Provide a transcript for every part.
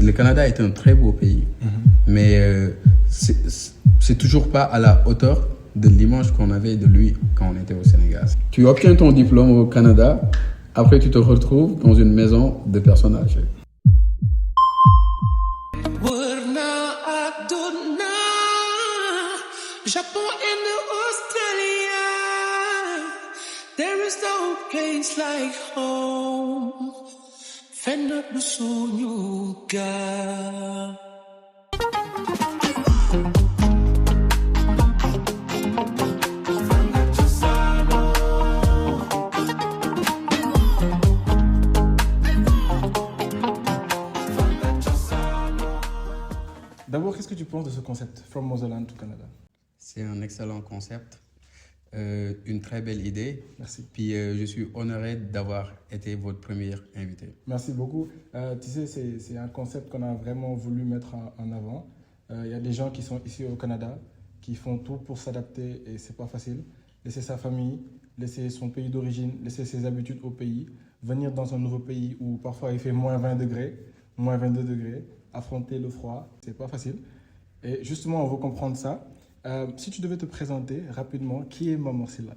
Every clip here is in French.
le Canada est un très beau pays, mais c'est toujours pas à la hauteur de l'image qu'on avait de lui quand on était au Sénégal. Tu obtiens ton diplôme au Canada, après tu te retrouves dans une maison de personnes âgées. Japon and Australia, there is no place like home. Fenna Busunyuga. D'abord, qu'est-ce que tu penses de ce concept, From Motherland to Canada? C'est un excellent concept, une très belle idée. Merci. Puis je suis honoré d'avoir été votre premier invité. Merci beaucoup. Tu sais, c'est un concept qu'on a vraiment voulu mettre en avant. Il y a des gens qui sont ici au Canada, qui font tout pour s'adapter et c'est pas facile. Laisser sa famille, laisser son pays d'origine, laisser ses habitudes au pays, venir dans un nouveau pays où parfois il fait moins 20 degrés, moins 22 degrés, affronter le froid, c'est pas facile. Et justement, on veut comprendre ça. Si tu devais te présenter rapidement, qui est Mamor Sylla?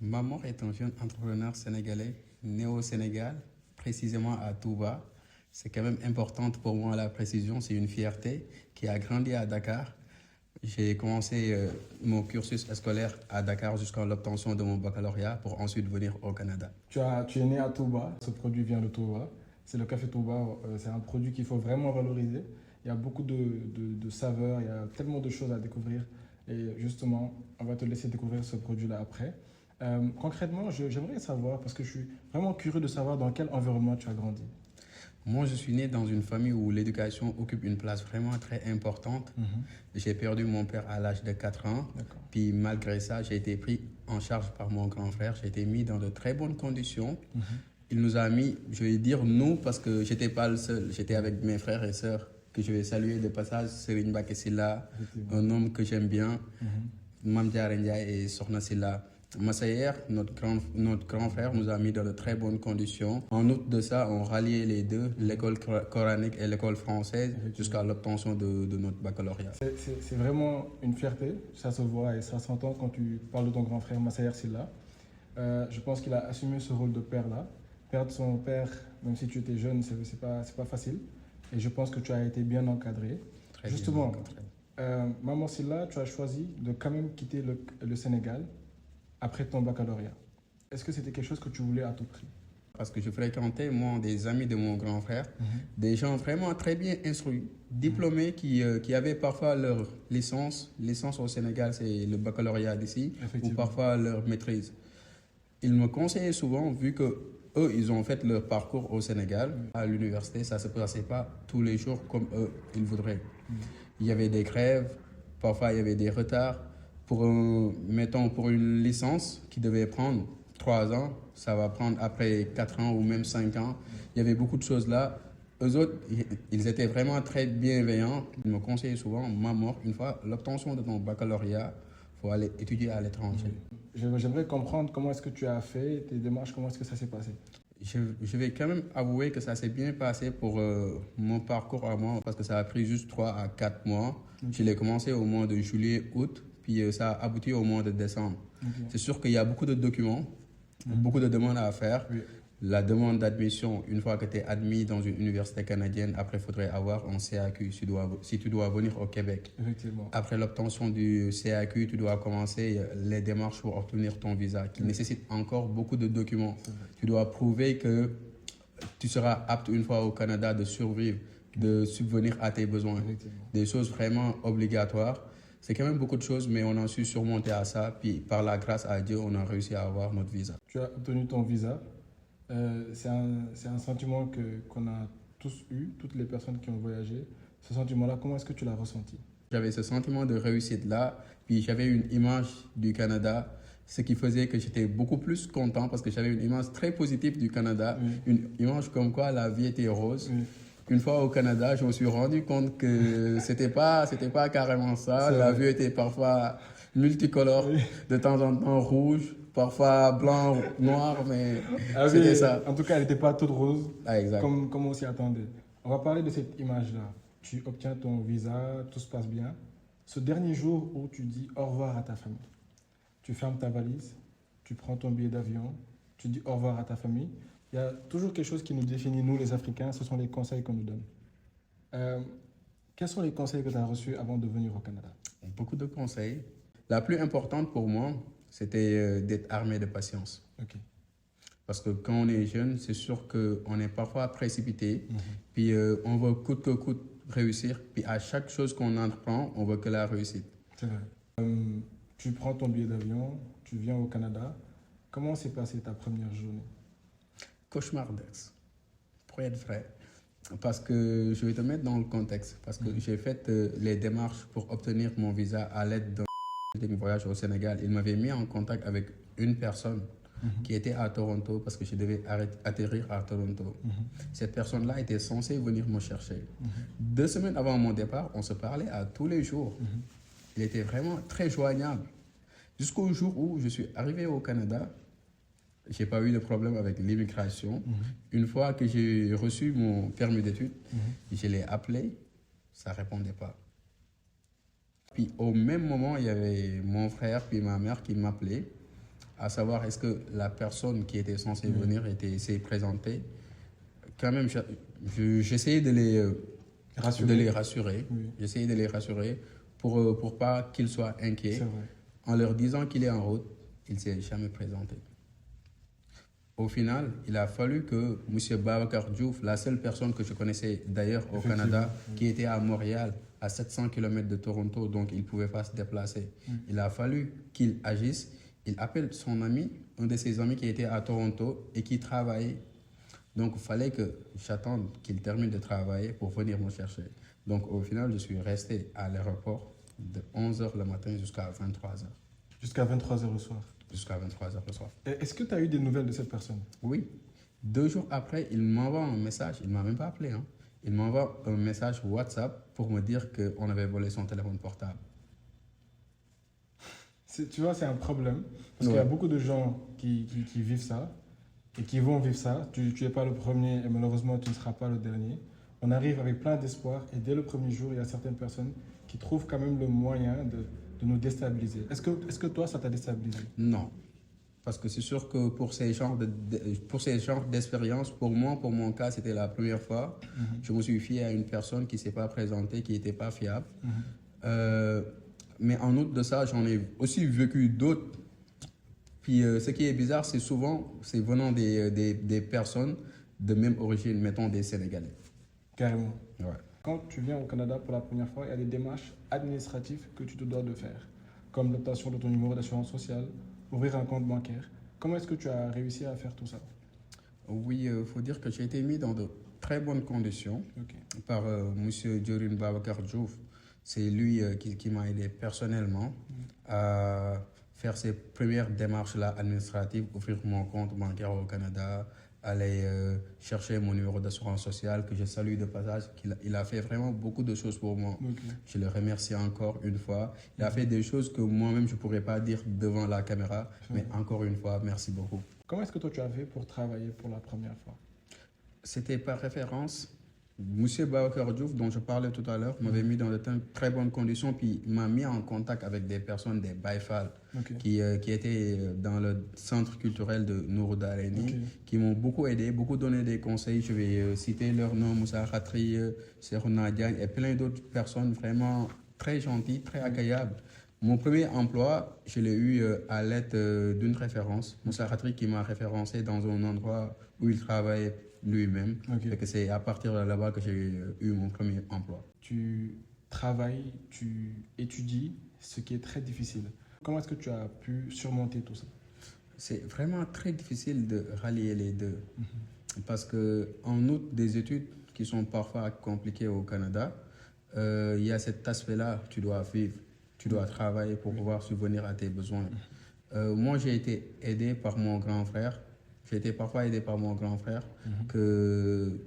Mamor est un jeune entrepreneur sénégalais, né au Sénégal, précisément à Touba. C'est quand même important pour moi la précision, c'est une fierté, qui a grandi à Dakar. J'ai commencé mon cursus scolaire à Dakar jusqu'à l'obtention de mon baccalauréat pour ensuite venir au Canada. Tu es né à Touba, ce produit vient de Touba. C'est le café Touba, c'est un produit qu'il faut vraiment valoriser. Il y a beaucoup de saveurs, il y a tellement de choses à découvrir. Et justement, on va te laisser découvrir ce produit-là après. Concrètement, j'aimerais savoir, parce que je suis vraiment curieux de savoir dans quel environnement tu as grandi. Moi, je suis né dans une famille où l'éducation occupe une place vraiment très importante. J'ai perdu mon père à l'âge de 4 ans. Puis malgré ça, j'ai été pris en charge par mon grand frère. J'ai été mis dans de très bonnes conditions. Il nous a mis, je vais dire nous, parce que je n'étais pas le seul. J'étais avec mes frères et sœurs, que je vais saluer de passage. Serigne Mbacké Sylla, un homme que j'aime bien. Mame Diarra Ndiaye et Sokhna Sylla. Massayer, notre grand frère, nous a mis dans de très bonnes conditions. En outre de ça, on ralliait les deux, l'école coranique et l'école française, jusqu'à l'obtention de notre baccalauréat. C'est vraiment une fierté, ça se voit et ça s'entend quand tu parles de ton grand frère Massayer Sylla. Je pense qu'il a assumé ce rôle de père-là. Perdre son père, même si tu étais jeune, c'est pas facile. Et je pense que tu as été bien encadré. Très justement, bien encadré. Mamor Sylla, tu as choisi de quand même quitter le Sénégal après ton baccalauréat. Est-ce que c'était quelque chose que tu voulais à tout prix? Parce que je fréquentais, moi, des amis de mon grand frère, des gens vraiment très bien instruits, diplômés, qui avaient parfois leur licence. Licence au Sénégal, c'est le baccalauréat d'ici, ou parfois leur maîtrise. Ils me conseillaient souvent, vu que eux, ils ont fait leur parcours au Sénégal. À l'université, ça ne se passait pas tous les jours comme eux, ils voudraient. Il y avait des grèves, parfois il y avait des retards. Mettons, pour une licence qui devait prendre 3 ans, ça va prendre après 4 ans ou même 5 ans. Il y avait beaucoup de choses là. Eux autres, ils étaient vraiment très bienveillants. Ils me conseillaient souvent, Mamor, une fois l'obtention de ton baccalauréat, il faut aller étudier à l'étranger. J'aimerais comprendre comment est-ce que tu as fait tes démarches, comment est-ce que ça s'est passé? Je vais quand même avouer que ça s'est bien passé pour mon parcours à moi, parce que ça a pris juste 3 à 4 mois. Je l'ai commencé au mois de juillet, août. Puis ça a abouti au mois de décembre. C'est sûr qu'il y a beaucoup de documents, beaucoup de demandes à faire. La demande d'admission, une fois que tu es admis dans une université canadienne, après il faudrait avoir un CAQ si tu dois venir au Québec. Après l'obtention du CAQ, tu dois commencer les démarches pour obtenir ton visa, qui nécessite encore beaucoup de documents. Tu dois prouver que tu seras apte une fois au Canada de survivre, de subvenir à tes besoins. Des choses vraiment obligatoires. C'est quand même beaucoup de choses, mais on a su surmonter à ça. Puis par la grâce à Dieu, on a réussi à avoir notre visa. Tu as obtenu ton visa. C'est un sentiment qu'on a tous eu, toutes les personnes qui ont voyagé. Ce sentiment-là, comment est-ce que tu l'as ressenti? J'avais ce sentiment de réussite-là. Puis j'avais une image du Canada, ce qui faisait que j'étais beaucoup plus content parce que j'avais une image très positive du Canada. Une image comme quoi la vie était rose. Une fois au Canada, je me suis rendu compte que c'était pas carrément ça. La vue était parfois multicolore, de temps en temps rouge, parfois blanc, noir, mais c'était ça. En tout cas, elle n'était pas toute rose, exact. comme on s'y attendait. On va parler de cette image-là. Tu obtiens ton visa, tout se passe bien. Ce dernier jour où tu dis au revoir à ta famille, tu fermes ta valise, tu prends ton billet d'avion, tu dis au revoir à ta famille. Il y a toujours quelque chose qui nous définit, nous les Africains, ce sont les conseils qu'on nous donne. Quels sont les conseils que tu as reçus avant de venir au Canada? Beaucoup de conseils. La plus importante pour moi, c'était d'être armé de patience. Ok. Parce que quand on est jeune, c'est sûr qu'on est parfois précipité, puis on veut coûte que coûte réussir, puis à chaque chose qu'on entreprend, on veut que la réussite. C'est vrai. Tu prends ton billet d'avion, tu viens au Canada. Comment s'est passée ta première journée? Cauchemardesque, pour être vrai. Parce que je vais te mettre dans le contexte, parce que j'ai fait les démarches pour obtenir mon visa à l'aide d'un voyage au Sénégal. Il m'avait mis en contact avec une personne qui était à Toronto parce que je devais atterrir à Toronto. Cette personne-là était censée venir me chercher. 2 semaines avant mon départ, on se parlait à tous les jours. Il était vraiment très joignable. Jusqu'au jour où je suis arrivé au Canada, je n'ai pas eu de problème avec l'immigration. Une fois que j'ai reçu mon permis d'études, je l'ai appelé, ça ne répondait pas. Puis au même moment, il y avait mon frère puis ma mère qui m'appelaient, à savoir est-ce que la personne qui était censée venir s'est présentée. Quand même, j'essayais de les rassurer. J'essayais de les rassurer pour pas qu'ils soient inquiets. En leur disant qu'il est en route, il ne s'est jamais présenté. Au final, il a fallu que M. Babacar Diouf, la seule personne que je connaissais d'ailleurs au Canada, qui était à Montréal, à 700 km de Toronto, donc il ne pouvait pas se déplacer. Il a fallu qu'il agisse. Il appelle son ami, un de ses amis qui était à Toronto et qui travaillait. Donc il fallait que j'attende qu'il termine de travailler pour venir me chercher. Donc au final, je suis resté à l'aéroport de 11h le matin jusqu'à 23h. Jusqu'à 23h le soir? Jusqu'à 23h le soir. Est-ce que tu as eu des nouvelles de cette personne? Oui. 2 jours après, il m'envoie un message. Il ne m'a même pas appelé. Il m'envoie un message WhatsApp pour me dire qu'on avait volé son téléphone portable. Tu vois, c'est un problème. Parce qu'il y a beaucoup de gens qui vivent ça et qui vont vivre ça. Tu n'es pas le premier et malheureusement, tu ne seras pas le dernier. On arrive avec plein d'espoir et dès le premier jour, il y a certaines personnes qui trouvent quand même le moyen de nous déstabiliser. Est-ce que toi, ça t'a déstabilisé? Non. Parce que c'est sûr que pour ces genres d'expériences, pour moi, pour mon cas, c'était la première fois. Je me suis fié à une personne qui ne s'est pas présentée, qui n'était pas fiable. Mais en outre de ça, j'en ai aussi vécu d'autres. Puis ce qui est bizarre, c'est souvent, c'est venant des personnes de même origine, mettons des Sénégalais. Carrément. Ouais. Quand tu viens au Canada pour la première fois, il y a des démarches administratives que tu te dois de faire, comme l'obtention de ton numéro d'assurance sociale, ouvrir un compte bancaire. Comment est-ce que tu as réussi à faire tout ça? Oui, il faut dire que j'ai été mis dans de très bonnes conditions par M. Diorin Babacar Diouf. C'est lui qui m'a aidé personnellement à faire ces premières démarches-là administratives, ouvrir mon compte bancaire au Canada, aller chercher mon numéro d'assurance sociale, que je salue de passage. Il a fait vraiment beaucoup de choses pour moi. Je le remercie encore une fois. Il a fait des choses que moi-même, je ne pourrais pas dire devant la caméra. Mais encore une fois, merci beaucoup. Comment est-ce que toi, tu as fait pour travailler pour la première fois? C'était par référence. Monsieur Babacar Diouf, dont je parlais tout à l'heure, m'avait mis dans de très bonnes conditions, puis m'a mis en contact avec des personnes, des Baïfal, qui étaient dans le centre culturel de Nourou Dareni, qui m'ont beaucoup aidé, beaucoup donné des conseils. Je vais citer leur nom, Moussa Khatri, Serona Diagne, et plein d'autres personnes vraiment très gentilles, très agréables. Mon premier emploi, je l'ai eu à l'aide d'une référence. Moussa Khatri qui m'a référencé dans un endroit où il travaillait lui-même. Et que c'est à partir de là-bas que j'ai eu mon premier emploi. Tu travailles, tu étudies, ce qui est très difficile. Comment est-ce que tu as pu surmonter tout ça? C'est vraiment très difficile de rallier les deux. Parce qu'en outre des études qui sont parfois compliquées au Canada, il y a cet aspect-là, tu dois vivre, tu dois travailler pour pouvoir subvenir à tes besoins. Moi, j'ai été aidé par mon grand frère. J'ai été parfois aidé par mon grand frère, que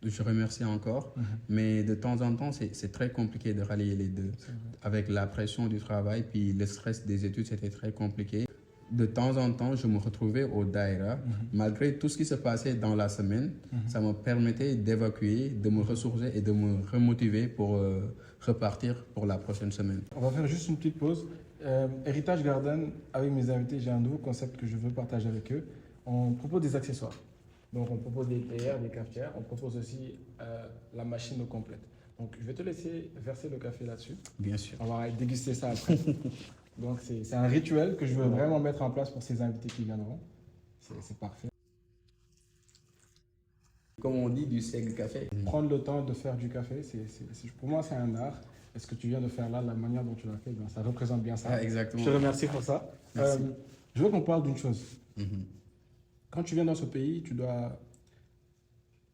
je remercie encore. Mais de temps en temps, c'est très compliqué de rallier les deux. Avec la pression du travail, puis le stress des études, c'était très compliqué. de temps en temps, je me retrouvais au Daïra. Malgré tout ce qui se passait dans la semaine, ça me permettait d'évacuer, de me ressourcer et de me remotiver pour repartir pour la prochaine semaine. On va faire juste une petite pause. Héritage Garden, avec mes invités, j'ai un nouveau concept que je veux partager avec eux. On propose des accessoires. Donc, on propose des théières, des cafetières. On propose aussi la machine au complète. Donc, je vais te laisser verser le café là-dessus. Bien sûr. On va déguster ça après. Donc, c'est un rituel que je veux vraiment mettre en place pour ces invités qui viendront. C'est parfait. Comme on dit, du seigle café. Prendre le temps de faire du café, pour moi, c'est un art. Et ce que tu viens de faire là, la manière dont tu l'as fait, ben, ça représente bien ça. Ah, exactement. Je te remercie pour ça. Merci. Je veux qu'on parle d'une chose. Quand tu viens dans ce pays, tu dois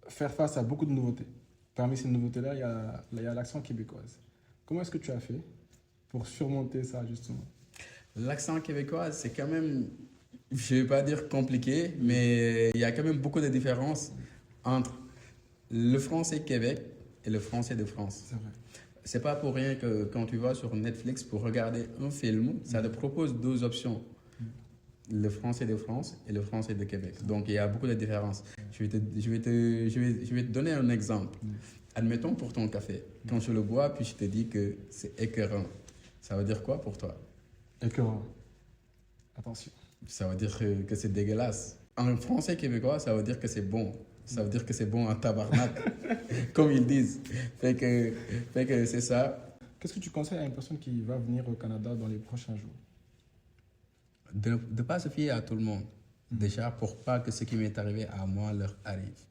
faire face à beaucoup de nouveautés. Parmi ces nouveautés-là, il y a l'accent québécoise. Comment est-ce que tu as fait pour surmonter ça, justement? L'accent québécois, c'est quand même, je ne vais pas dire compliqué, mais il y a quand même beaucoup de différences entre le français Québec et le français de France. C'est vrai. C'est pas pour rien que quand tu vas sur Netflix pour regarder un film, ça te propose deux options. Le français de France et le français de Québec. Donc il y a beaucoup de différences. Je vais te donner un exemple. Admettons pour ton café, quand je le bois, puis je te dis que c'est écœurant. Ça veut dire quoi pour toi? Écœurant. Attention. Ça veut dire que c'est dégueulasse. En français québécois, ça veut dire que c'est bon. Ça veut dire que c'est bon en tabarnak, comme ils disent. Fait que c'est ça. Qu'est-ce que tu conseilles à une personne qui va venir au Canada dans les prochains jours? De ne pas se fier à tout le monde. Déjà, pour pas que ce qui m'est arrivé à moi leur arrive.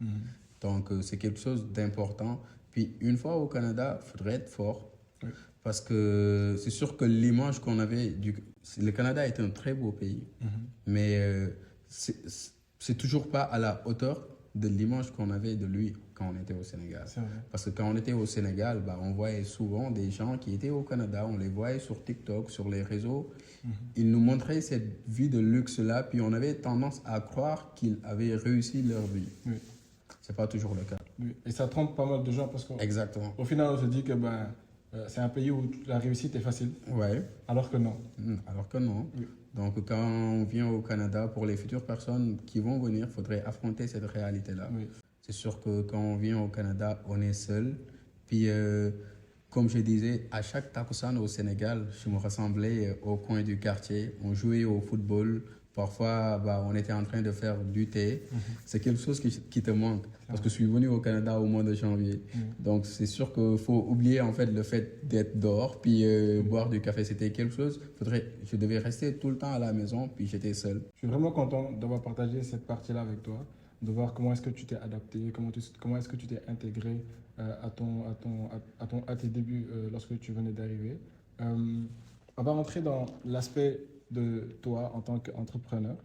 Donc, c'est quelque chose d'important. Puis, une fois au Canada, il faudrait être fort. Oui. Parce que c'est sûr que l'image qu'on avait le Canada est un très beau pays. Mais c'est toujours pas à la hauteur de l'image qu'on avait de lui quand on était au Sénégal. C'est vrai. Parce que quand on était au Sénégal, bah, on voyait souvent des gens qui étaient au Canada, on les voyait sur TikTok, sur les réseaux. Ils nous montraient cette vie de luxe-là, puis on avait tendance à croire qu'ils avaient réussi leur vie. Oui. C'est pas toujours le cas. Oui. Et ça trompe pas mal de gens parce qu'au Exactement. final, on se dit que c'est un pays où la réussite est facile, Ouais. alors que non. Alors que non. Oui. Donc, quand on vient au Canada, pour les futures personnes qui vont venir, il faudrait affronter cette réalité-là. Oui. C'est sûr que quand on vient au Canada, on est seul. Puis, comme je disais, à chaque takusan au Sénégal, je me ressemblais au coin du quartier. On jouait au football. Parfois, bah, on était en train de faire du thé. C'est quelque chose qui te manque. Parce que je suis venu au Canada au mois de janvier. Donc, c'est sûr qu'il faut oublier en fait le fait d'être dehors, puis boire du café. C'était quelque chose. Je devais rester tout le temps à la maison, puis j'étais seul. Je suis vraiment content d'avoir partagé cette partie-là avec toi, de voir comment est-ce que tu t'es adapté, comment est-ce que tu t'es intégré à tes débuts lorsque tu venais d'arriver. On va rentrer dans l'aspect de toi en tant qu'entrepreneur.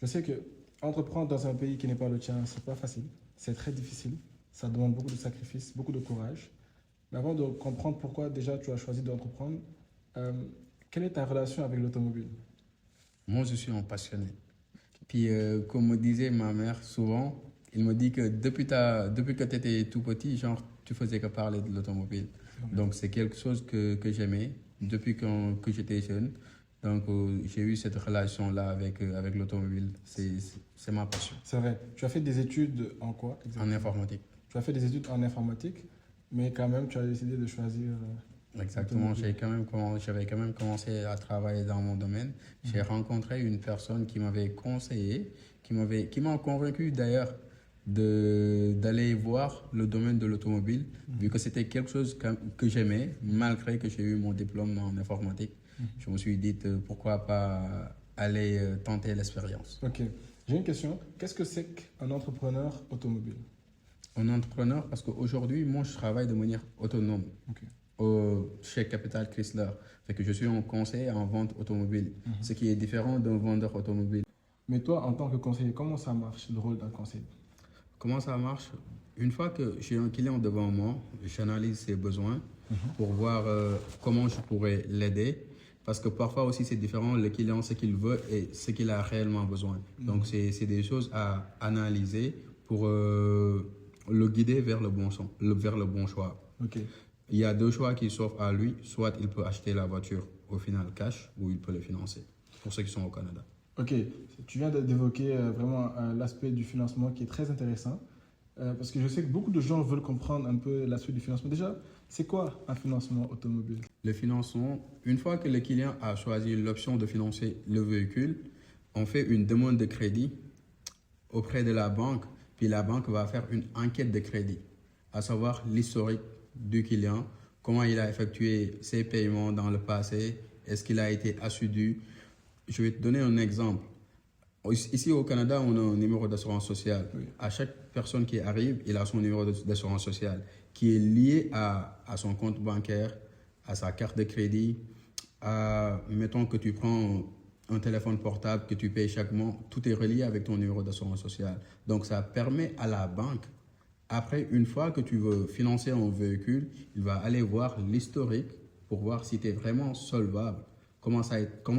Je sais que entreprendre dans un pays qui n'est pas le tien, c'est pas facile, c'est très difficile, ça demande beaucoup de sacrifices, beaucoup de courage. Mais avant de comprendre pourquoi déjà tu as choisi d'entreprendre, quelle est ta relation avec l'automobile? Moi, je suis un passionné. Puis, comme me disait ma mère souvent, il me dit que depuis que tu étais tout petit, genre, tu faisais que parler de l'automobile. Donc, c'est quelque chose que j'aimais depuis que j'étais jeune. Donc, j'ai eu cette relation-là avec l'automobile. C'est ma passion. C'est vrai. Tu as fait des études en quoi exactement? En informatique. Tu as fait des études en informatique, mais quand même, tu as décidé de choisir... Exactement. J'avais quand même commencé à travailler dans mon domaine. J'ai rencontré une personne qui m'avait conseillé, qui m'a convaincu d'ailleurs d'aller voir le domaine de l'automobile, vu que c'était quelque chose que j'aimais, malgré que j'ai eu mon diplôme en informatique. Je me suis dit, pourquoi pas aller tenter l'expérience. Ok. J'ai une question. Qu'est-ce que c'est qu'un entrepreneur automobile? Un entrepreneur, parce qu'aujourd'hui, moi, je travaille de manière autonome chez Capital Chrysler. Fait que je suis en conseil en vente automobile, ce qui est différent d'un vendeur automobile. Mais toi, en tant que conseiller, comment ça marche, le rôle d'un conseiller? Comment ça marche? Une fois que j'ai un client devant moi, j'analyse ses besoins pour voir comment je pourrais l'aider. Parce que parfois aussi, c'est différent, le client, ce qu'il veut et ce qu'il a réellement besoin. Donc, c'est des choses à analyser pour le guider vers le bon choix. Ok. Il y a deux choix qui s'offrent à lui. Soit il peut acheter la voiture au final cash ou il peut le financer, pour ceux qui sont au Canada. Ok, tu viens d'évoquer vraiment l'aspect du financement qui est très intéressant. Parce que je sais que beaucoup de gens veulent comprendre un peu l'aspect du financement. Déjà, c'est quoi un financement automobile? Le financement, une fois que le client a choisi l'option de financer le véhicule, on fait une demande de crédit auprès de la banque, puis la banque va faire une enquête de crédit, à savoir l'historique du client, comment il a effectué ses paiements dans le passé, est-ce qu'il a été assidu. Je vais te donner un exemple. Ici au Canada, on a un numéro d'assurance sociale. Oui. À chaque personne qui arrive, il a son numéro d'assurance sociale qui est lié à son compte bancaire, à sa carte de crédit, mettons que tu prends un téléphone portable que tu payes chaque mois, tout est relié avec ton numéro d'assurance sociale. Donc ça permet à la banque, après, une fois que tu veux financer un véhicule, il va aller voir l'historique pour voir si tu es vraiment solvable. Comment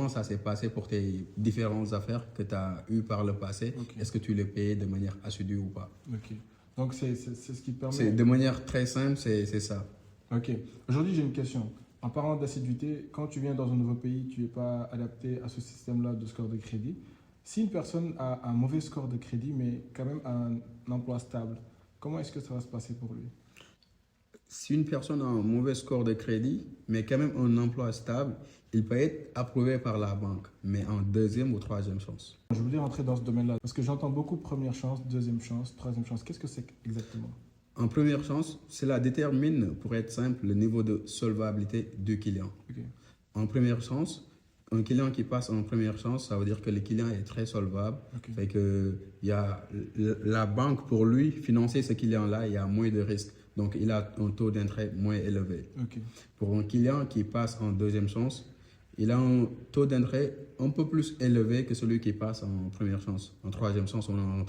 ça s'est passé pour tes différentes affaires que tu as eues par le passé? Ok. Est-ce que tu les payes de manière assidue ou pas? Ok. Donc, c'est ce qui permet. De manière très simple, c'est ça. Ok. Aujourd'hui, j'ai une question. En parlant d'assiduité, quand tu viens dans un nouveau pays, tu n'es pas adapté à ce système-là de score de crédit. Si une personne a un mauvais score de crédit, mais quand même un emploi stable, comment est-ce que ça va se passer pour lui? Si une personne a un mauvais score de crédit, mais quand même un emploi stable, il peut être approuvé par la banque, mais en deuxième ou troisième chance. Je voulais rentrer dans ce domaine-là parce que j'entends beaucoup première chance, deuxième chance, troisième chance. Qu'est-ce que c'est exactement? En première chance, cela détermine, pour être simple, le niveau de solvabilité du client. Ok. En première chance, un client qui passe en première chance, ça veut dire que le client est très solvable. Ok. Fait que il y a la banque, pour lui, financer ce client-là, il y a moins de risques. Donc, il a un taux d'intérêt moins élevé. Ok. Pour un client qui passe en deuxième chance, il a un taux d'intérêt un peu plus élevé que celui qui passe en première chance. En troisième chance, on a un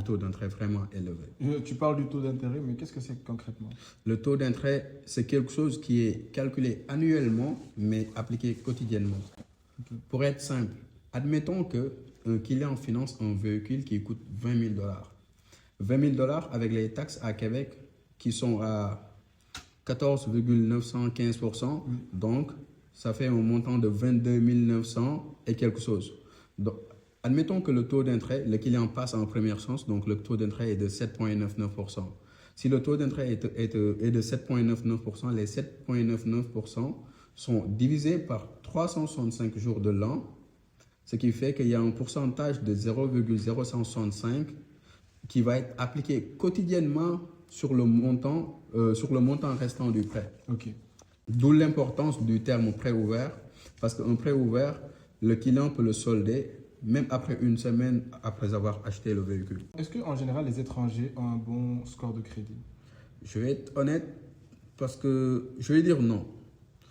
taux d'intérêt vraiment élevé. Tu parles du taux d'intérêt, mais qu'est-ce que c'est concrètement? Le taux d'intérêt, c'est quelque chose qui est calculé annuellement, mais appliqué quotidiennement. Ok. Pour être simple, admettons qu'un client finance un véhicule qui coûte 20 000 dollars. 20 000 dollars avec les taxes à Québec qui sont à 14,915%. Donc, ça fait un montant de 22 900 et quelque chose. Donc, admettons que le taux d'intérêt, le client passe en première chance, donc le taux d'intérêt est de 7,99%. Si le taux d'intérêt est de 7,99%, les 7,99% sont divisés par 365 jours de l'an, ce qui fait qu'il y a un pourcentage de 0,0165 qui va être appliqué quotidiennement sur le montant restant du prêt. Ok. D'où l'importance du terme prêt ouvert, parce qu'un prêt ouvert, le client peut le solder même après une semaine après avoir acheté le véhicule. Est-ce qu'en général, les étrangers ont un bon score de crédit? Je vais être honnête parce que je vais dire non.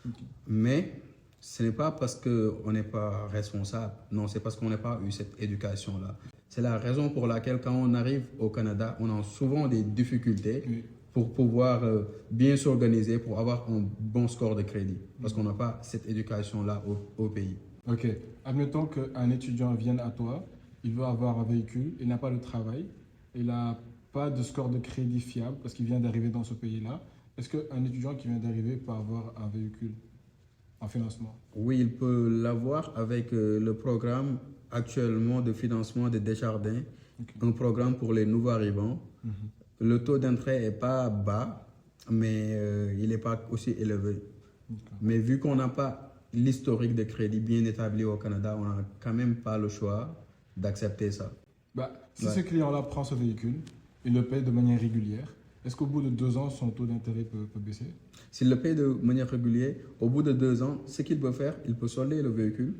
Ok. Mais ce n'est pas parce qu'on n'est pas responsable. Non, c'est parce qu'on n'a pas eu cette éducation-là. C'est la raison pour laquelle quand on arrive au Canada, on a souvent des difficultés Oui. pour pouvoir bien s'organiser, pour avoir un bon score de crédit. Parce qu'on n'a pas cette éducation-là au pays. Ok. Admettons qu'un étudiant vienne à toi, il veut avoir un véhicule, il n'a pas de travail, il n'a pas de score de crédit fiable parce qu'il vient d'arriver dans ce pays-là. Est-ce qu'un étudiant qui vient d'arriver peut avoir un véhicule en financement? Oui, il peut l'avoir avec le programme actuellement de financement de Desjardins, Ok. un programme pour les nouveaux arrivants. Mhm. Le taux d'entrée n'est pas bas, mais il n'est pas aussi élevé. D'accord. Mais vu qu'on n'a pas l'historique de crédit bien établi au Canada, on n'a quand même pas le choix d'accepter ça. Si Ouais. ce client-là prend ce véhicule, il le paye de manière régulière, est-ce qu'au bout de 2 ans, son taux d'intérêt peut baisser? S'il le paye de manière régulière, au bout de 2 ans, ce qu'il peut faire, il peut solder le véhicule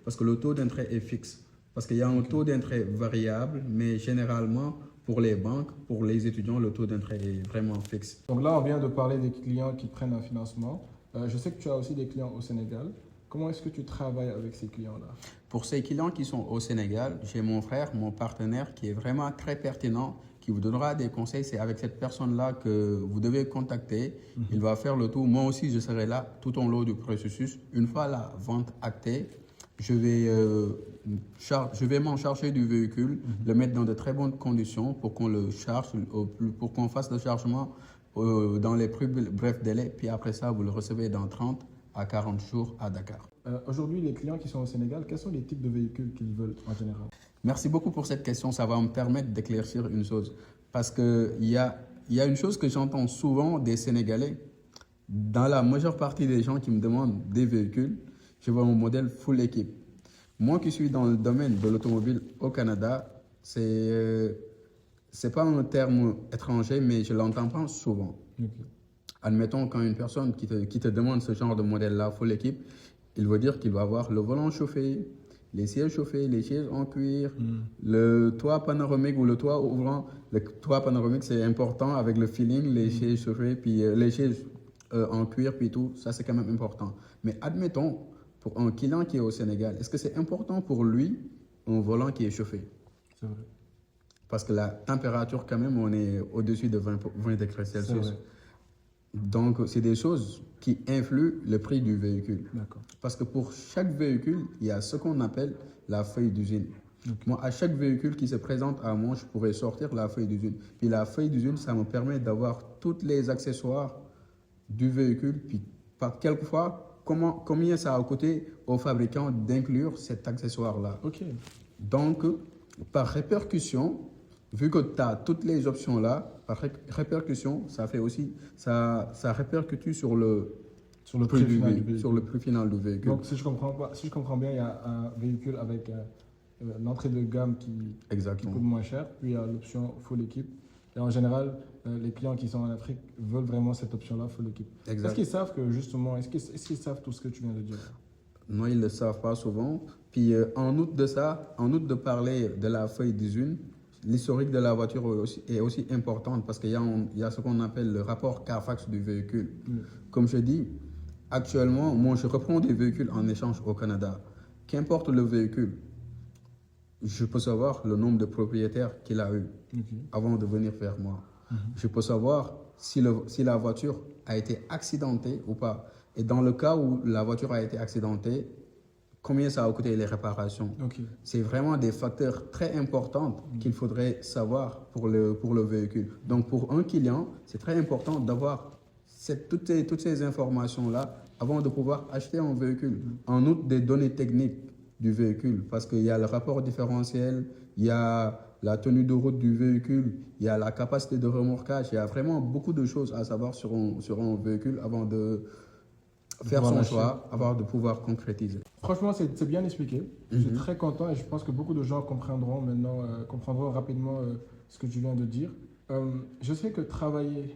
parce que le taux d'intérêt est fixe. Parce qu'il y a un taux d'intérêt variable, mais généralement, pour les banques, pour les étudiants, le taux d'intérêt est vraiment fixe. Donc là, on vient de parler des clients qui prennent un financement. Je sais que tu as aussi des clients au Sénégal. Comment est-ce que tu travailles avec ces clients-là? Pour ces clients qui sont au Sénégal, j'ai mon frère, mon partenaire, qui est vraiment très pertinent, qui vous donnera des conseils. C'est avec cette personne-là que vous devez contacter. Il va faire le tour. Moi aussi, je serai là tout au long du processus. Une fois la vente actée, je vais m'en charger du véhicule, le mettre dans de très bonnes conditions pour qu'on le charge, pour qu'on fasse le chargement dans les plus brefs délais. Puis après ça, vous le recevez dans 30 à 40 jours à Dakar. Aujourd'hui, les clients qui sont au Sénégal, quels sont les types de véhicules qu'ils veulent en général? Merci beaucoup pour cette question. Ça va me permettre d'éclaircir une chose. Parce qu'il y a une chose que j'entends souvent des Sénégalais. Dans la majeure partie des gens qui me demandent des véhicules, je vois mon modèle full équipe. Moi qui suis dans le domaine de l'automobile au Canada, c'est pas un terme étranger, mais je l'entends pas souvent. Ok. Admettons, quand une personne qui te demande ce genre de modèle-là, full équipe, il veut dire qu'il va avoir le volant chauffé, les sièges chauffés, les chaises en cuir, le toit panoramique ou le toit ouvrant. Le toit panoramique, c'est important avec le feeling, les chaises chauffées, puis les chaises en cuir, puis tout. Ça, c'est quand même important. Mais admettons, pour un client qui est au Sénégal, est-ce que c'est important pour lui un volant qui est chauffé? C'est vrai. Parce que la température, quand même, on est au-dessus de 20 degrés C'est Celsius. vrai. Donc, c'est des choses qui influent le prix du véhicule. D'accord. Parce que pour chaque véhicule, il y a ce qu'on appelle la feuille d'usine. Moi, à chaque véhicule qui se présente à moi, je pourrais sortir la feuille d'usine. Puis la feuille d'usine, ça me permet d'avoir tous les accessoires du véhicule. Puis quelquefois, combien ça a coûté au fabricant d'inclure cet accessoire-là. Ok. Donc, par répercussion, vu que tu as toutes les options là, par répercussion, ça fait aussi, ça répercute sur le prix du final du véhicule, véhicule. sur le prix final du véhicule. Donc, si je comprends bien, il y a un véhicule avec l'entrée de gamme qui Exactement. coûte moins cher, puis il y a l'option full équipe. Et en général, les clients qui sont en Afrique veulent vraiment cette option-là, full équipe. Exact. Est-ce qu'ils savent que justement, est-ce qu'ils savent tout ce que tu viens de dire? Non, ils ne le savent pas souvent. Puis en outre de ça, en outre de parler de la feuille d'usine, l'historique de la voiture est aussi importante parce qu'il y a ce qu'on appelle le rapport Carfax du véhicule. Comme je dis, actuellement, moi je reprends des véhicules en échange au Canada. Qu'importe le véhicule, je peux savoir le nombre de propriétaires qu'il a eu avant de venir vers moi. Je peux savoir si la voiture a été accidentée ou pas. Et dans le cas où la voiture a été accidentée, combien ça a coûté les réparations. C'est vraiment des facteurs très importants qu'il faudrait savoir pour le véhicule. Donc pour un client, c'est très important d'avoir toutes ces informations-là avant de pouvoir acheter un véhicule. En outre, des données techniques du véhicule, parce qu'il y a le rapport différentiel, il y a la tenue de route du véhicule, il y a la capacité de remorquage, il y a vraiment beaucoup de choses à savoir sur un véhicule avant de faire son choix, avant de pouvoir concrétiser. Franchement, c'est bien expliqué. Je suis très content et je pense que beaucoup de gens comprendront maintenant, comprendront rapidement ce que tu viens de dire. Je sais que travailler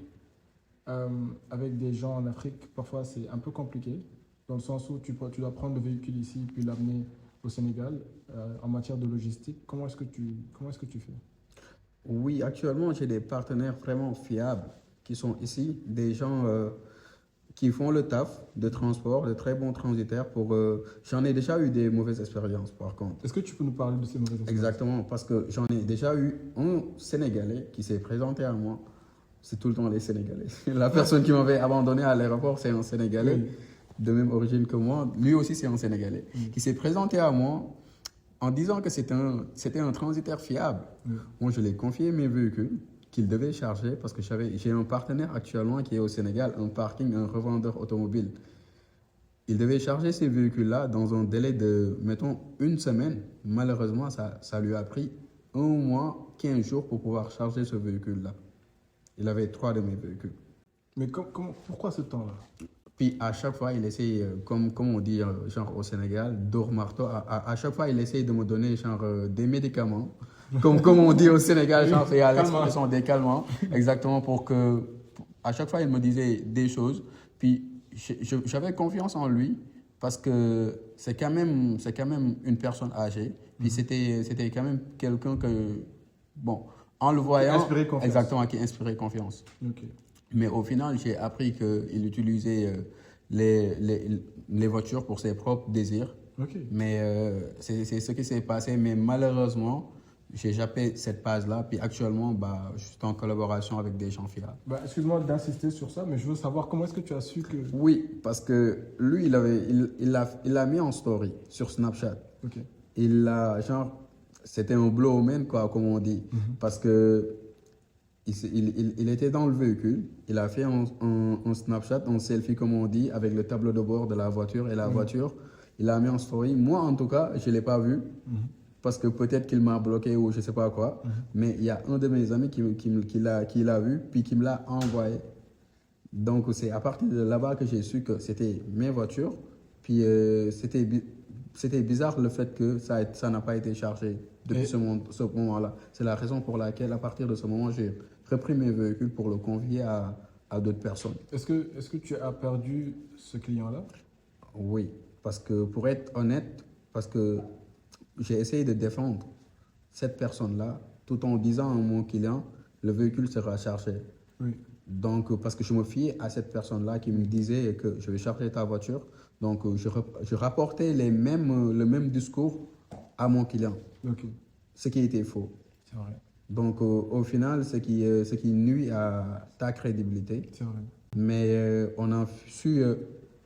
avec des gens en Afrique, parfois c'est un peu compliqué, dans le sens où tu dois prendre le véhicule ici puis l'amener au Sénégal en matière de logistique. Comment est-ce que tu fais? Oui, actuellement, j'ai des partenaires vraiment fiables qui sont ici, des gens qui font le taf de transport, de très bons transitaires. J'en ai déjà eu des mauvaises expériences, par contre. Est-ce que tu peux nous parler de ces mauvaises expériences? Exactement, parce que j'en ai déjà eu un Sénégalais qui s'est présenté à moi. C'est tout le temps les Sénégalais. La personne qui m'avait abandonné à l'aéroport, c'est un Sénégalais de même origine que moi. Lui aussi, c'est un Sénégalais qui s'est présenté à moi en disant que c'était un transitaire fiable. Moi, je lui ai confié mes véhicules qu'il devait charger parce que j'ai un partenaire actuellement qui est au Sénégal, un parking, un revendeur automobile. Il devait charger ces véhicules-là dans un délai de, mettons, une semaine. Malheureusement, ça lui a pris 1 mois, 15 jours pour pouvoir charger ce véhicule-là. Il avait 3 de mes véhicules. Mais pourquoi ce temps-là? Puis à chaque fois, il essaye, comme on dit genre au Sénégal, d'or marteau, à chaque fois, il essaye de me donner genre des médicaments. Comme on dit au Sénégal, genre, il y a l'expression des calmants, exactement, à chaque fois, il me disait des choses. Puis j'avais confiance en lui parce que c'est quand même une personne âgée. Puis c'était quand même quelqu'un que, bon, en le voyant, exactement, qui inspirait confiance. Mais au final, j'ai appris qu'il utilisait les voitures pour ses propres désirs. Mais c'est ce qui s'est passé. Mais malheureusement, j'ai jappé cette page-là. Puis actuellement, je suis en collaboration avec des gens fiables. Excuse-moi d'insister sur ça, mais je veux savoir comment est-ce que tu as su que... Oui, parce que lui, il l'a mis en story sur Snapchat. C'était un blow man, quoi, comme on dit. Parce que il était dans le véhicule, il a fait un Snapchat, un selfie comme on dit, avec le tableau de bord de la voiture et la voiture, il l'a mis en story. Moi, en tout cas, je ne l'ai pas vu parce que peut-être qu'il m'a bloqué ou je ne sais pas quoi. Mais il y a un de mes amis qui l'a vu puis qui me l'a envoyé. Donc, c'est à partir de là-bas que j'ai su que c'était mes voitures. Puis, c'était bizarre le fait que ça n'a pas été chargé depuis ce moment-là. C'est la raison pour laquelle, à partir de ce moment, j'ai repris mes véhicules pour le confier à d'autres personnes. Est-ce que tu as perdu ce client-là? Oui, parce que pour être honnête, parce que j'ai essayé de défendre cette personne-là tout en disant à mon client, le véhicule sera chargé. Oui. Donc, parce que je me fiais à cette personne-là qui me disait que je vais charger ta voiture. Donc, je rapportais le même discours à mon client, Ok, ce qui était faux. c'est vrai. Donc, au final, ce qui nuit à ta crédibilité. C'est vrai. Mais on a su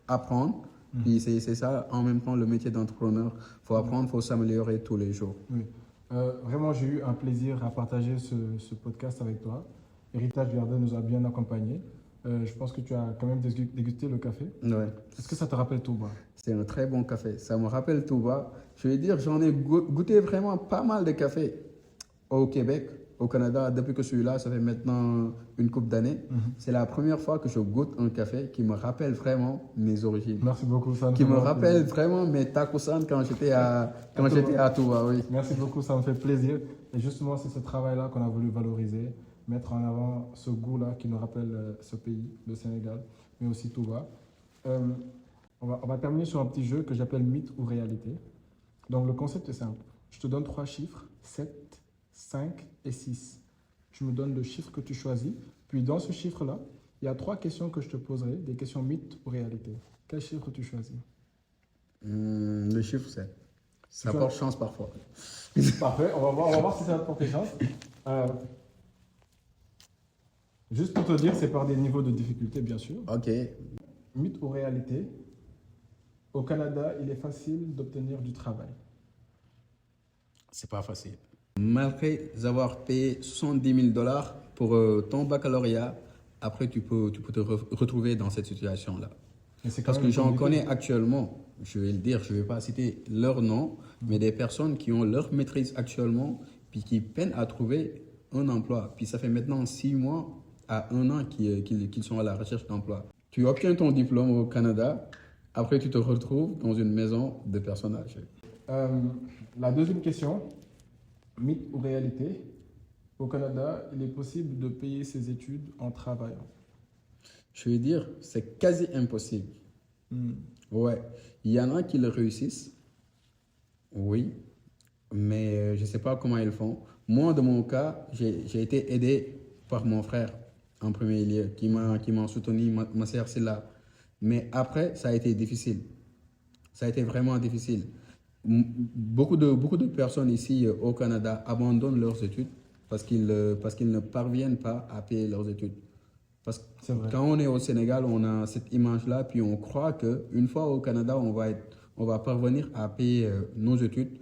apprendre. Puis c'est ça, en même temps, le métier d'entrepreneur. Il faut apprendre, il faut s'améliorer tous les jours. Oui. Vraiment, j'ai eu un plaisir à partager ce podcast avec toi. Héritage Garden nous a bien accompagnés. Je pense que tu as quand même dégusté le café. Ouais. Est-ce que ça te rappelle Touba? C'est un très bon café. Ça me rappelle Touba. Je vais dire, j'en ai goûté vraiment pas mal de café au Québec, au Canada. Depuis que je suis là, ça fait maintenant une couple d'années. C'est la première fois que je goûte un café qui me rappelle vraiment mes origines. Merci beaucoup, ça Qui me rappelle vraiment mes takusan quand j'étais à Touba. Oui. Merci beaucoup, ça me fait plaisir. Et justement, c'est ce travail-là qu'on a voulu valoriser, mettre en avant ce goût-là qui nous rappelle ce pays, le Sénégal, mais aussi Touba. On va terminer sur un petit jeu que j'appelle mythe ou réalité. Donc le concept est simple. Je te donne 3 chiffres, 7, 5 et 6. Tu me donnes le chiffre que tu choisis. Puis dans ce chiffre-là, il y a 3 questions que je te poserai, des questions mythe ou réalité. Quel chiffre tu choisis? Le chiffre 7. Ça porte chance parfois. Parfait, on va voir si ça va te porter chance. Juste pour te dire, c'est par des niveaux de difficulté, bien sûr. Ok. Mythe ou réalité? Au Canada, il est facile d'obtenir du travail. C'est pas facile. Malgré avoir payé 70 000 $ pour ton baccalauréat, après tu peux te retrouver dans cette situation-là. Parce que j'en connais actuellement, je vais le dire, je ne vais pas citer leur nom, mais des personnes qui ont leur maîtrise actuellement, puis qui peinent à trouver un emploi. Puis ça fait maintenant 6 mois à 1 an qu'ils sont à la recherche d'emploi. Tu obtiens ton diplôme au Canada, après tu te retrouves dans une maison de personnes âgées. La deuxième question, mythe ou réalité? Au Canada, il est possible de payer ses études en travaillant. Je vais dire, c'est quasi impossible. Ouais, il y en a qui le réussissent, oui, mais je ne sais pas comment ils font. Moi, de mon cas, j'ai été aidé par mon frère en premier lieu, qui m'a soutenu, m'a servi là. Mais après, ça a été difficile. Ça a été vraiment difficile. Beaucoup de personnes ici au Canada abandonnent leurs études parce qu'ils ne parviennent pas à payer leurs études. Parce que quand on est au Sénégal, on a cette image-là, puis on croit qu'une fois au Canada, on va parvenir à payer nos études.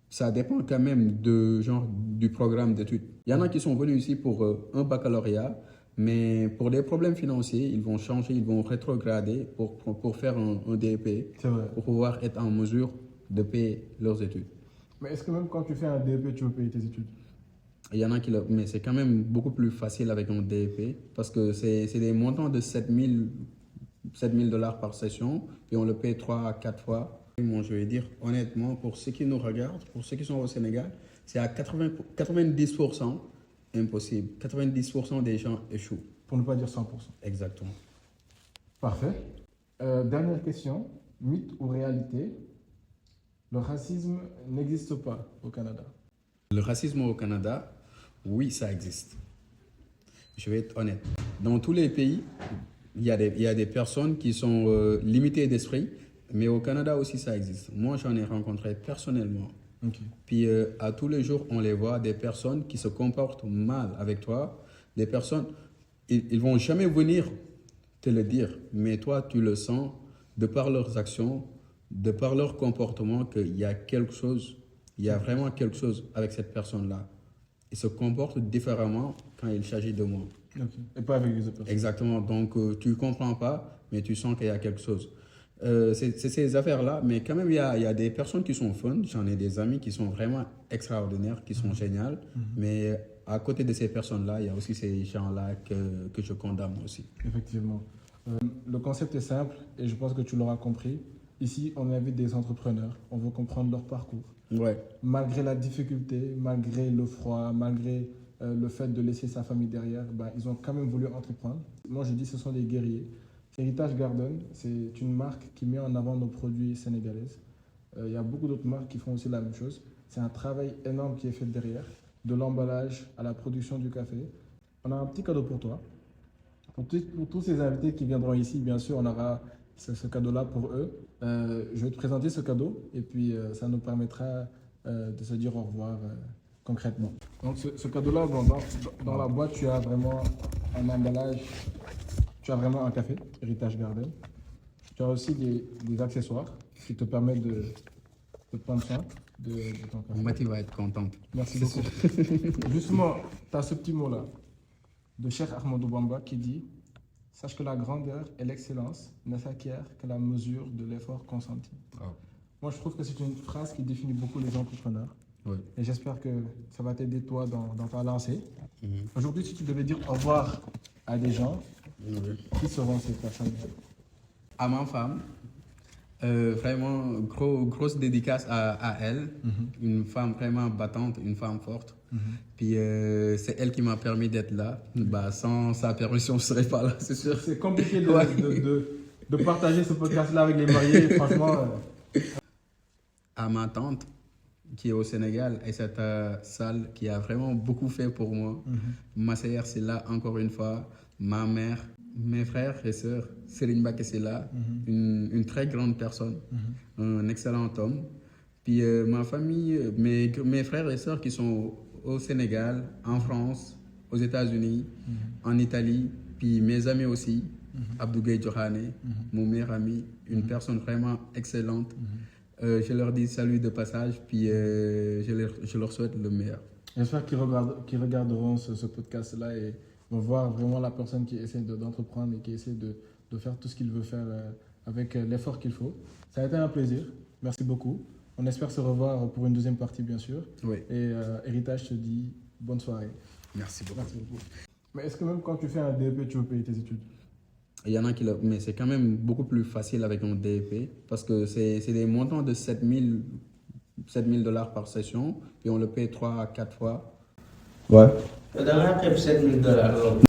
Ça dépend quand même du programme d'études. Il y en a qui sont venus ici pour un baccalauréat, mais pour des problèmes financiers, ils vont changer, ils vont rétrograder pour faire un DEP, pour pouvoir être en mesure de payer leurs études. Mais est-ce que même quand tu fais un DEP, tu veux payer tes études? Il y en a qui mais c'est quand même beaucoup plus facile avec un DEP parce que c'est des montants de 7 000 $ par session et on le paye 3 à 4 fois. Moi, je vais dire honnêtement, pour ceux qui nous regardent, pour ceux qui sont au Sénégal, c'est à 90% impossible. 90% des gens échouent. Pour ne pas dire 100%. Exactement. Parfait. Dernière question, mythe ou réalité? Le racisme n'existe pas au Canada. Le racisme au Canada, oui, ça existe. Je vais être honnête. Dans tous les pays, il y a des personnes qui sont limitées d'esprit, mais au Canada aussi, ça existe. Moi, j'en ai rencontré personnellement. Okay. Puis à tous les jours, on les voit, des personnes qui se comportent mal avec toi, des personnes, ils vont jamais venir te le dire, mais toi, tu le sens de par leurs actions, de par leur comportement, qu'il y a quelque chose, il y a vraiment quelque chose avec cette personne-là. il se comporte différemment quand il s'agit de moi. Ok. Et pas avec les autres personnes. Exactement. Donc, tu ne comprends pas, mais tu sens qu'il y a quelque chose. C'est ces affaires-là, mais quand même, il y a des personnes qui sont fun. J'en ai des amis qui sont vraiment extraordinaires, qui sont géniales. Mais à côté de ces personnes-là, il y a aussi ces gens-là que je condamne aussi. Effectivement. Le concept est simple et je pense que tu l'auras compris. Ici, on invite des entrepreneurs. On veut comprendre leur parcours. Ouais. Malgré la difficulté, malgré le froid, malgré le fait de laisser sa famille derrière, ben, ils ont quand même voulu entreprendre. Moi, je dis que ce sont des guerriers. Heritage Garden, c'est une marque qui met en avant nos produits sénégalais. Il y a beaucoup d'autres marques qui font aussi la même chose. C'est un travail énorme qui est fait derrière, de l'emballage à la production du café. On a un petit cadeau pour toi. Pour tous ces invités qui viendront ici, bien sûr, on aura ce cadeau-là pour eux. Je vais te présenter ce cadeau et puis ça nous permettra de se dire au revoir concrètement. Donc ce cadeau-là, bon, dans la boîte, tu as vraiment un emballage, tu as vraiment un café, Heritage Garden. Tu as aussi des accessoires qui te permettent de prendre soin de ton café. Mati va être contente. Merci beaucoup. Justement, tu as ce petit mot-là de Cheikh Ahmadou Bamba qui dit « Sache que la grandeur et l'excellence ne s'acquièrent qu'à la mesure de l'effort consenti. Oh. » Moi, je trouve que c'est une phrase qui définit beaucoup les entrepreneurs. Oui. Et j'espère que ça va t'aider, toi, dans ta lancée. Aujourd'hui, si tu devais dire au revoir à des gens, qui seront ces personnes? À ma femme, vraiment grosse dédicace à elle. Une femme vraiment battante, une femme forte. Puis c'est elle qui m'a permis d'être là. Bah, sans sa permission, je ne serais pas là, c'est sûr. C'est compliqué de partager ce podcast-là avec les mariés, franchement. À ma tante, qui est au Sénégal, et cette salle qui a vraiment beaucoup fait pour moi. Ma sœur, c'est là encore une fois. Ma mère, mes frères et sœurs, Serigne Mbacké, c'est là. Une très grande personne, un excellent homme. Puis ma famille, mes frères et sœurs qui sont au Sénégal, en France, aux États-Unis, en Italie, puis mes amis aussi, Abdou Gueye Diokhane, mon meilleur ami, une personne vraiment excellente. Je leur dis salut de passage, puis je leur souhaite le meilleur. J'espère qu'ils regarderont ce podcast-là et vont voir vraiment la personne qui essaie d'entreprendre et qui essaie de faire tout ce qu'il veut faire avec l'effort qu'il faut. Ça a été un plaisir. Merci beaucoup. On espère se revoir pour une deuxième partie, bien sûr. Oui. Et Heritage te dit bonne soirée. Merci beaucoup. Merci beaucoup. Mais est-ce que même quand tu fais un DEP, tu veux payer tes études? Il y en a qui le... Mais c'est quand même beaucoup plus facile avec un DEP parce que c'est des montants de 7 000 $ par session et on le paye 3 à 4 fois. Ouais. Da ngaa xeeb $7,000.